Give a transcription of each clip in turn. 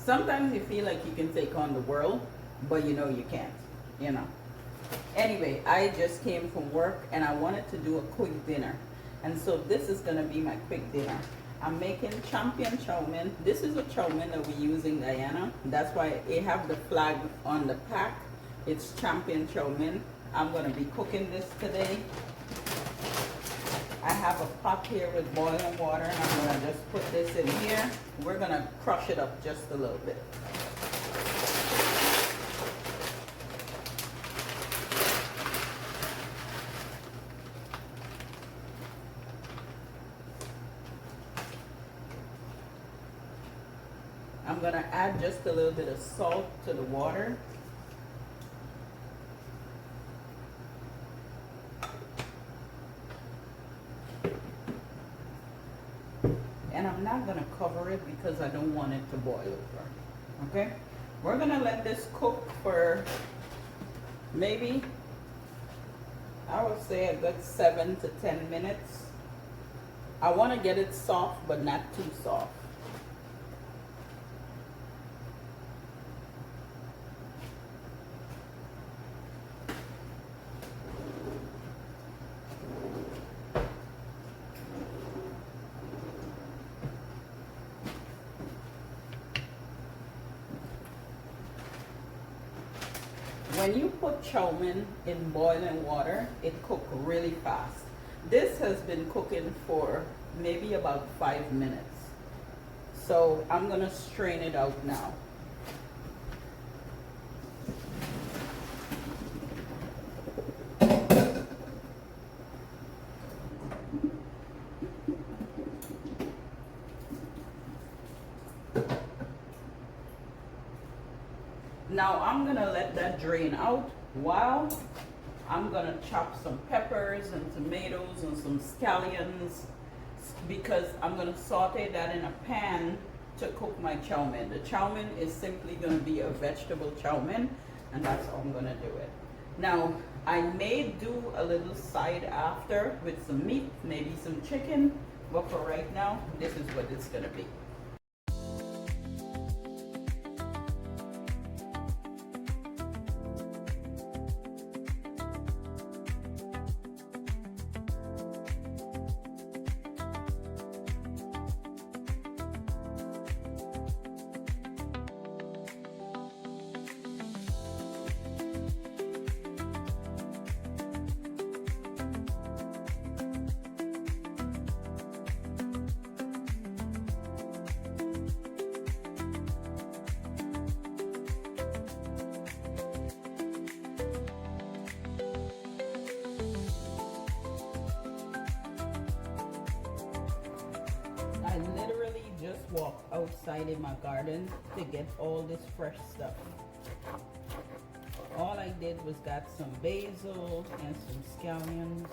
Sometimes you feel like you can take on the world, but you know you can't, you know. Anyway, I just came from work and I wanted to do a quick dinner. And so this is gonna be my quick dinner. I'm making champion Chowmein. This is a Chowmein that we use in Guyana. That's why it have the flag on the pack. It's champion Chowmein. I'm gonna be cooking this today. I have a pot here with boiling water and I'm gonna just put this in here. We're gonna crush it up just a little bit. I'm gonna add just a little bit of salt to the water. And I'm not gonna cover it because I don't want it to boil over, okay? We're gonna let this cook for maybe, I would say a good 7 to 10 minutes. I wanna get it soft, but not too soft. When you put Chowmein in boiling water, it cooks really fast. This has been cooking for maybe about 5 minutes. So I'm gonna strain it out now. Now I'm gonna let that drain out while I'm gonna chop some peppers and tomatoes and some scallions because I'm gonna saute that in a pan to cook my Chowmein. The Chowmein is simply gonna be a vegetable Chowmein and that's how I'm gonna do it. Now I may do a little side after with some meat, maybe some chicken, but for right now, this is what it's gonna be. I literally just walked outside in my garden to get all this fresh stuff. All I did was got some basil and some scallions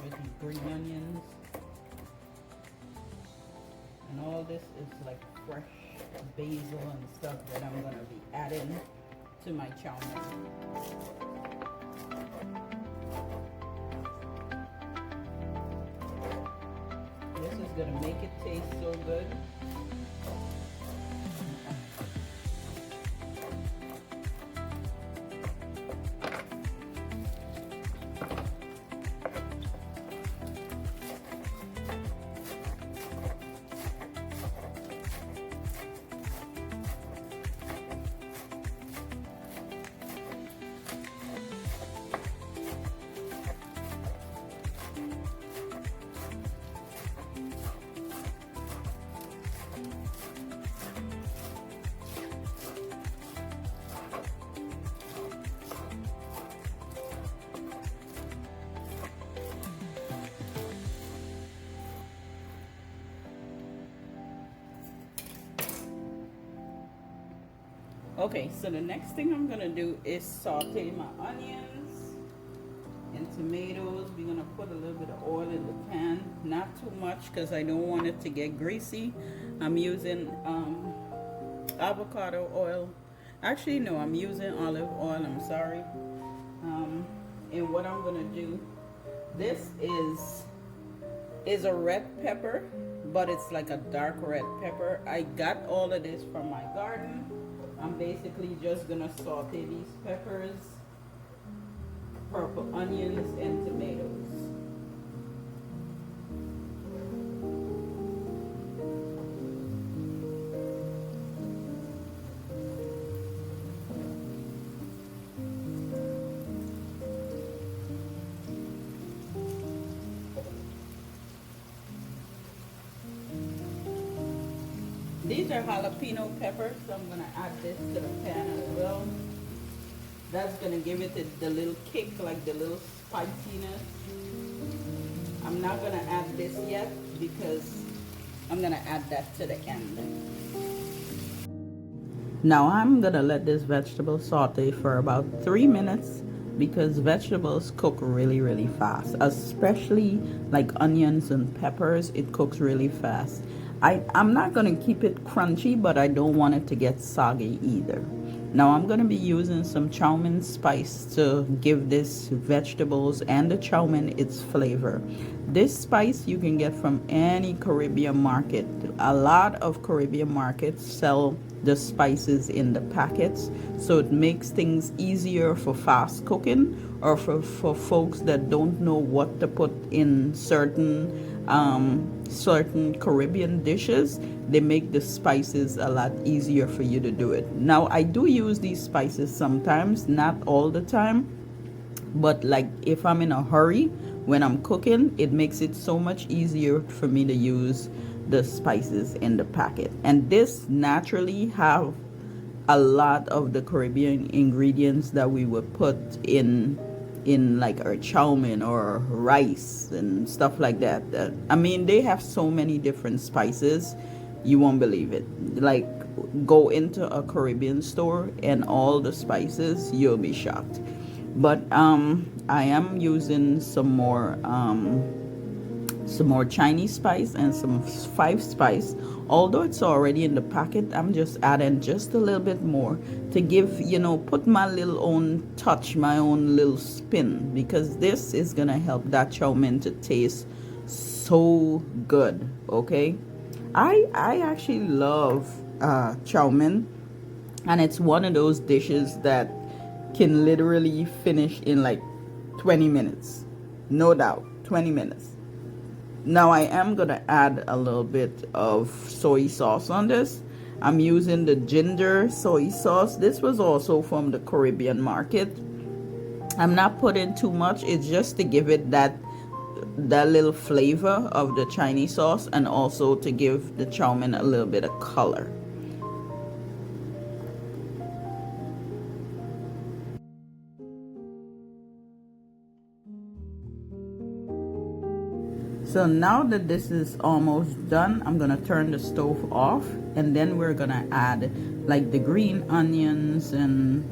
with the green onions. And all this is like fresh basil and stuff that I'm gonna be adding to my Chowmein. This is gonna make it taste so good. Okay, so the next thing I'm gonna do is saute my onions and tomatoes. We're gonna put a little bit of oil in the pan, not too much because I don't want it to get greasy. I'm using avocado oil. Actually, no, I'm using olive oil. I'm sorry. And what I'm gonna do, this is a red pepper, but it's like a dark red pepper. I got all of this from my garden. I'm basically just gonna saute these peppers, purple onions, and tomatoes. These are jalapeno peppers, so I'm gonna add this to the pan as well. That's gonna give it the little kick, like the little spiciness. I'm not gonna add this yet because I'm gonna add that to the end. Now I'm gonna let this vegetable saute for about 3 minutes because vegetables cook really fast, especially like onions and peppers. It cooks really fast. I'm not gonna keep it crunchy, but I don't want it to get soggy either. Now I'm gonna be using some Chowmein spice to give this vegetables and the Chowmein its flavor. This spice you can get from any Caribbean market. A lot of Caribbean markets sell the spices in the packets, so it makes things easier for fast cooking or for folks that don't know what to put in certain Caribbean dishes. They make the spices a lot easier for you to do it. Now I do use these spices sometimes, not all the time, but like if I'm in a hurry when I'm cooking, it makes it so much easier for me to use the spices in the packet. And this naturally have a lot of the Caribbean ingredients that we would put in like our Chowmein or rice and stuff like that. I mean, they have so many different spices, you won't believe it. Like, go into a Caribbean store and all the spices, you'll be shocked. But I am using some more Chinese spice and some 5 spice. Although it's already in the packet, I'm just adding just a little bit more to give, put my little own touch, my own little spin, because this is gonna help that Chowmein to taste so good. Okay, I actually love Chowmein, and it's one of those dishes that can literally finish in like 20 minutes, no doubt, 20 minutes. Now I am gonna add a little bit of soy sauce on this. I'm using the ginger soy sauce. This was also from the Caribbean market. I'm not putting too much. It's just to give it that little flavor of the Chinese sauce, and also to give the Chowmein a little bit of color. So now that this is almost done, I'm gonna turn the stove off, and then we're gonna add like the green onions and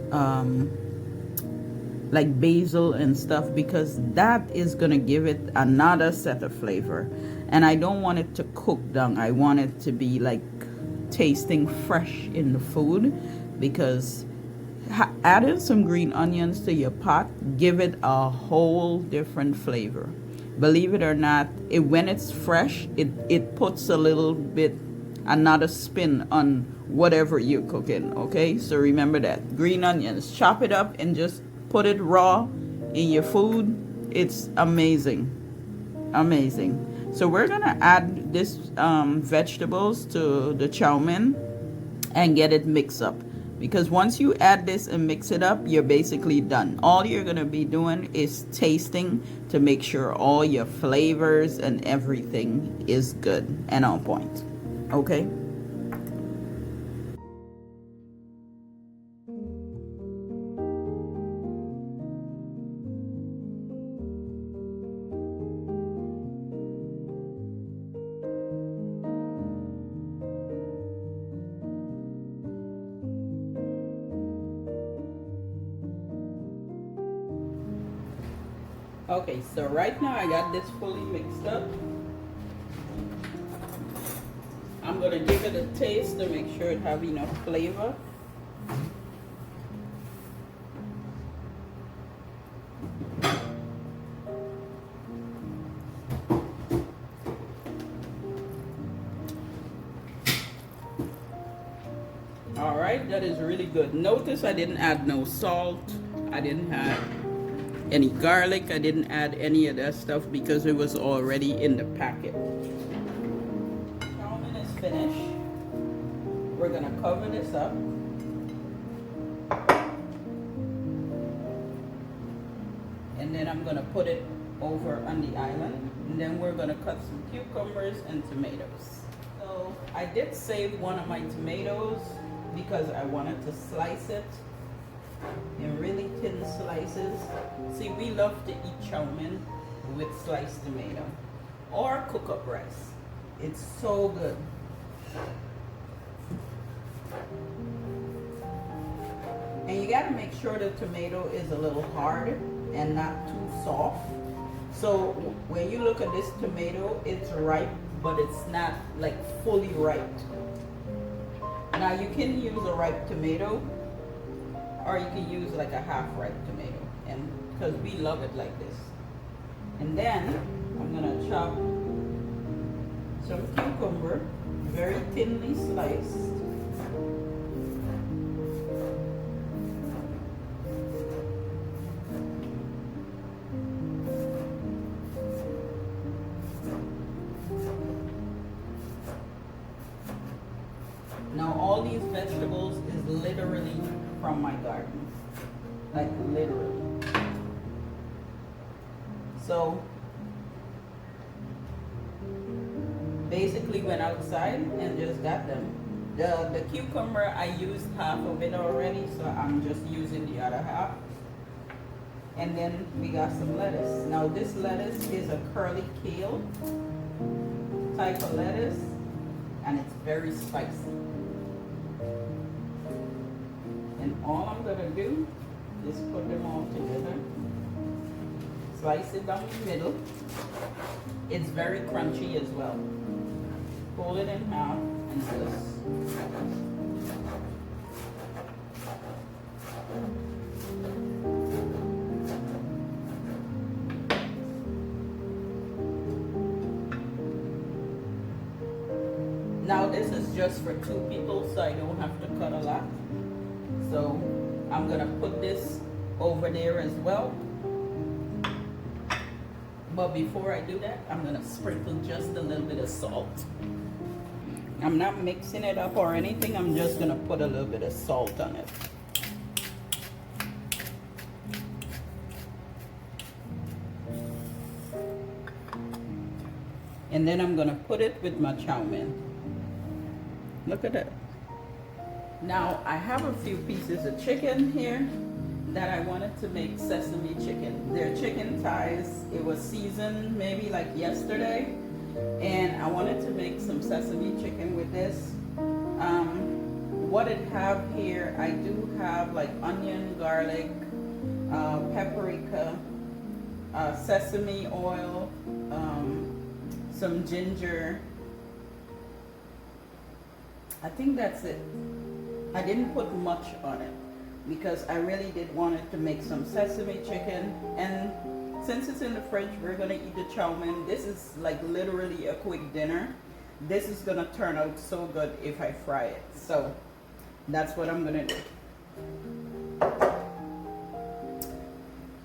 like basil and stuff, because that is gonna give it another set of flavor. And I don't want it to cook down. I want it to be like tasting fresh in the food, because adding some green onions to your pot give it a whole different flavor. Believe it or not, when it's fresh, it puts a little bit another spin on whatever you're cooking. Okay, so remember that. Green onions, chop it up and just put it raw in your food. It's amazing. So we're gonna add this vegetables to the Chowmein and get it mixed up, because once you add this and mix it up, you're basically done. All you're gonna be doing is tasting to make sure all your flavors and everything is good and on point. Okay. Okay, so right now I got this fully mixed up. I'm gonna give it a taste to make sure it have enough flavor. All right, that is really good. Notice I didn't add no salt. I didn't add any garlic. I didn't add any of that stuff because it was already in the packet. Chowmein is finished. We're gonna cover this up. And then I'm gonna put it over on the island. And then we're gonna cut some cucumbers and tomatoes. So I did save one of my tomatoes because I wanted to slice it in really thin slices. See, we love to eat chow mein with sliced tomato or cook up rice. It's so good. And you gotta make sure the tomato is a little hard and not too soft. So when you look at this tomato, it's ripe, but it's not like fully ripe. Now you can use a ripe tomato, or you can use like a half ripe tomato, and because we love it like this. And then I'm gonna chop some cucumber, very thinly sliced. Now all these vegetables is literally from my garden, like literally. So basically went outside and just got them. The cucumber, I used half of it already, so I'm just using the other half. And then we got some lettuce. Now this lettuce is a curly kale type of lettuce, and it's very spicy. And all I'm gonna do is put them all together. Slice it down the middle. It's very crunchy as well. Fold it in half and just now this is just for 2 people, so I don't have to cut a lot. So I'm gonna put this over there as well. But before I do that, I'm gonna sprinkle just a little bit of salt. I'm not mixing it up or anything, I'm just gonna put a little bit of salt on it. And then I'm gonna put it with my chow mein. Look at that. Now I have a few pieces of chicken here that I wanted to make sesame chicken. They're chicken thighs. It was seasoned maybe like yesterday, and I wanted to make some sesame chicken with this. What it have here, I do have like onion, garlic, paprika, sesame oil, some ginger. I think that's it. I didn't put much on it because I really did want it to make some sesame chicken, and since it's in the fridge, we're gonna eat the chow mein. This is like literally a quick dinner. This is gonna turn out so good if I fry it. So that's what I'm gonna do.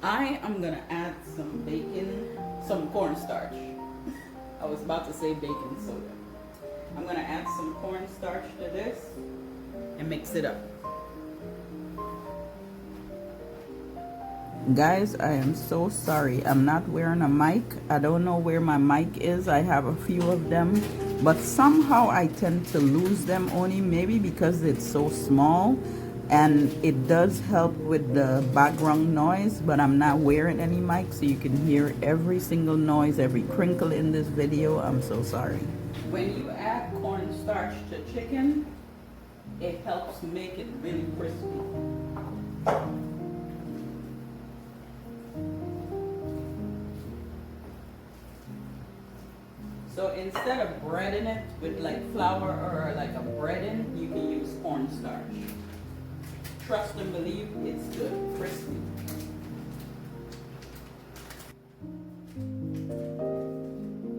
I am gonna add some bacon, some cornstarch. I was about to say baking soda. I'm gonna add some cornstarch to this and mix it up. Guys, I am so sorry. I'm not wearing a mic. I don't know where my mic is. I have a few of them, but somehow I tend to lose them, only maybe because it's so small, and it does help with the background noise, but I'm not wearing any mic, so you can hear every single noise, every crinkle in this video. I'm so sorry. When you add cornstarch to chicken, it helps make it really crispy. So instead of breading it with like flour or like a breading, you can use cornstarch. Trust and believe, it's good, crispy.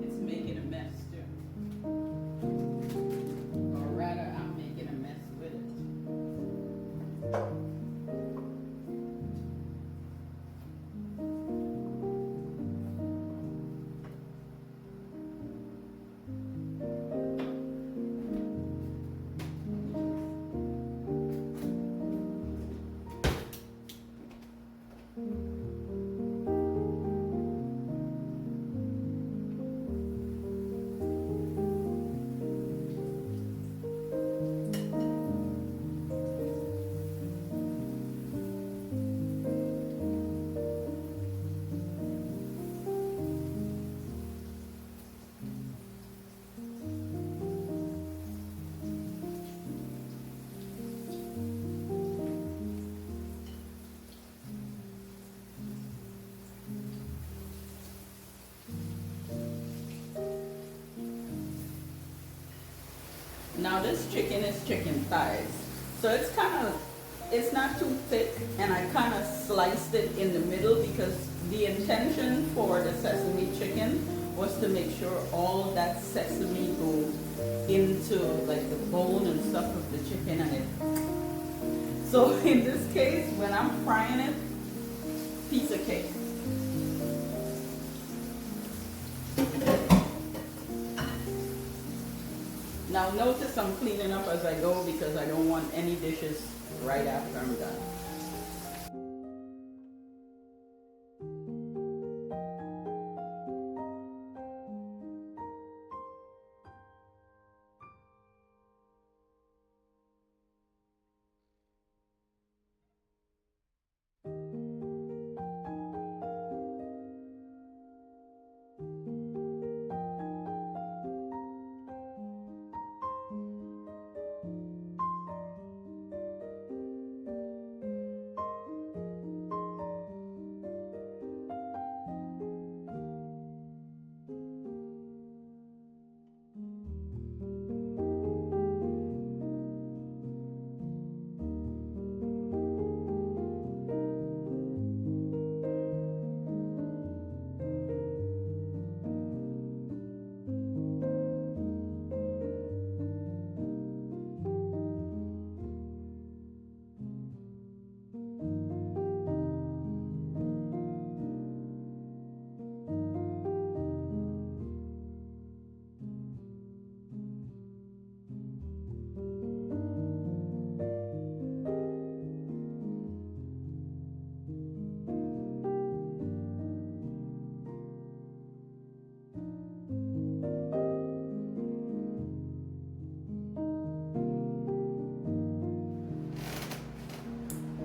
It's making a mess too. Or rather, I'm making a mess with it. chicken is chicken thighs. So it's kind of, it's not too thick, and I kind of sliced it in the middle because the intention for the sesame chicken was to make sure all that sesame goes into like the bone and stuff of the chicken and it. So in this case, when I'm frying it, piece of cake. Now notice I'm cleaning up as I go because I don't want any dishes right after I'm done.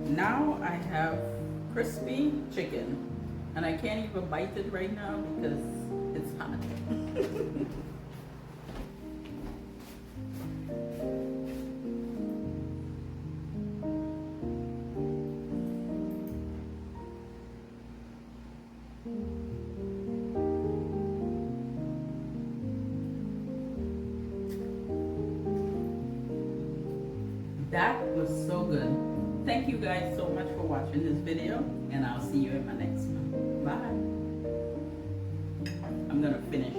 Now I have crispy chicken, and I can't even bite it right now because it's hot. That was so good. Thank you guys so much for watching this video, and I'll see you in my next one. Bye. I'm gonna finish